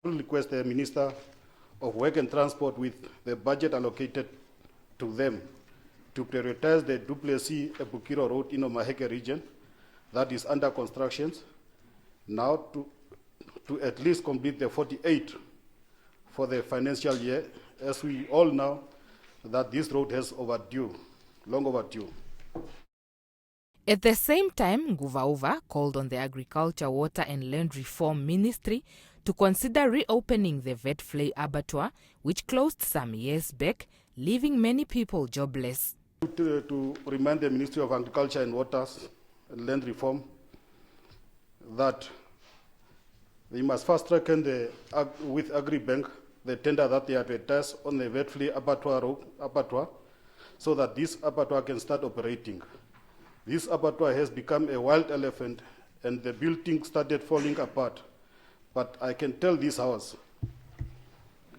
I will request the Minister of Work and Transport, with the budget allocated to them, to prioritize the Du Plessis Epukiro Road in Omaheke region that is under construction now to at least complete the 48 for the financial year, as we all know that this road has long overdue. At the same time, Nguvauva called on the Agriculture, Water and Land Reform Ministry to consider reopening the Vetflay abattoir, which closed some years back, leaving many people jobless. To remind the Ministry of Agriculture and Water and Land Reform that they must fast-track with Agribank the tender that they advertised on the Vetflay abattoir, so that this abattoir can start operating. This abattoir has become a wild elephant, and the building started falling apart. But I can tell this house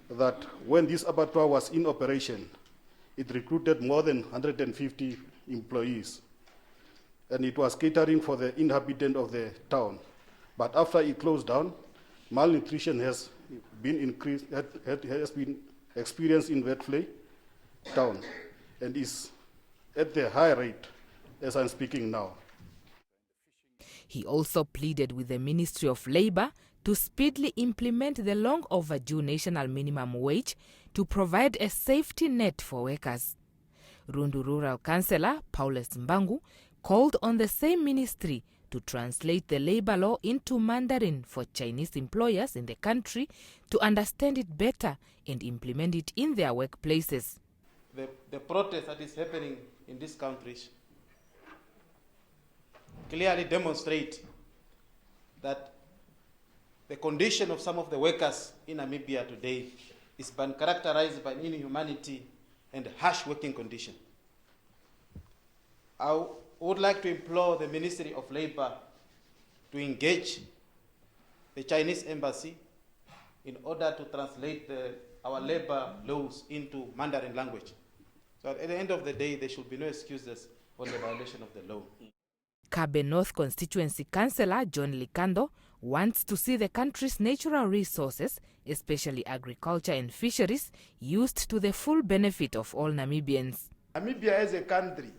that when this abattoir was in operation, it recruited more than 150 employees, and it was catering for the inhabitants of the town. But after it closed down, malnutrition has been experienced in Vetflay town, and is at the high rate as I'm speaking now. He also pleaded with the Ministry of Labour to speedily implement the long overdue national minimum wage to provide a safety net for workers. Rundu Rural Councillor Paulus Mbangu called on the same ministry to translate the labour law into Mandarin for Chinese employers in the country to understand it better and implement it in their workplaces. The protest that is happening in these countries clearly demonstrate that the condition of some of the workers in Namibia today is characterized by inhumanity and harsh working conditions. I would like to implore the Ministry of Labour to engage the Chinese embassy in order to translate our labor laws into Mandarin language. So at the end of the day, there should be no excuses for the violation of the law. Kabe North Constituency Councillor John Likando wants to see the country's natural resources, especially agriculture and fisheries, used to the full benefit of all Namibians. Namibia as a country,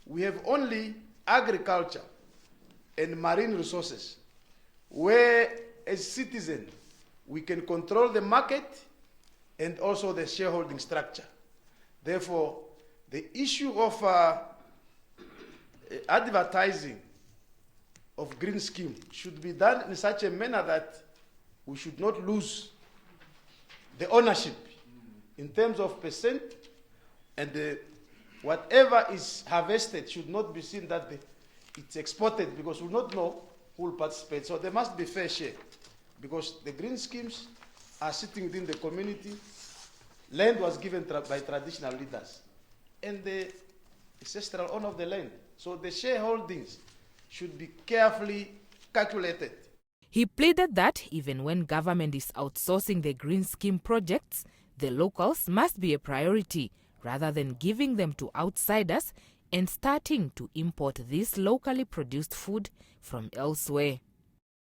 we have only agriculture and marine resources, where as citizens we can control the market and also the shareholding structure. Therefore, the issue of advertising of green scheme should be done in such a manner that we should not lose the ownership in terms of percent, and whatever is harvested should not be seen that it's exported, because we will not know who will participate. So there must be fair share, because the green schemes are sitting within the community. Land was given by traditional leaders and the ancestral owner of the land. So the shareholdings should be carefully calculated. He pleaded that even when government is outsourcing the green scheme projects, the locals must be a priority rather than giving them to outsiders and starting to import this locally produced food from elsewhere.